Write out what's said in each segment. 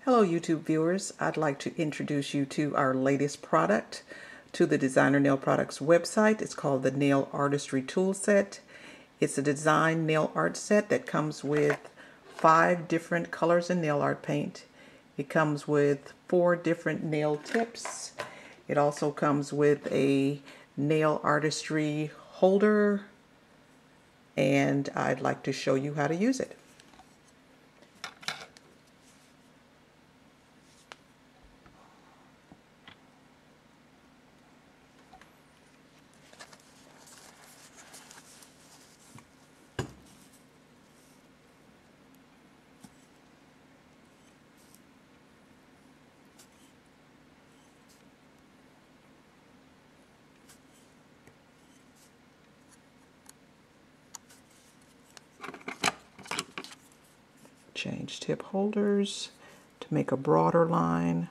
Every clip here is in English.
Hello YouTube viewers, I'd like to introduce you to our latest product to the Designer Nail Products website. It's called the Nail Artistry Tool Set. It's a design nail art set that comes with 5 different colors in nail art paint. It comes with 4 different nail tips. It also comes with a nail artistry holder, and I'd like to show you how to use it. Change tip holders to make a broader line.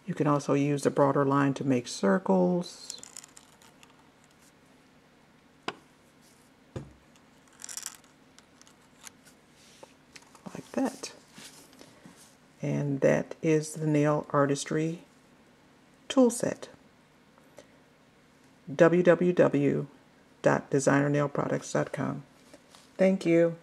You can also use the broader line to make circles. Like that. And that is the Nail Artistry Tool Set. www.designernailproducts.com. Thank you.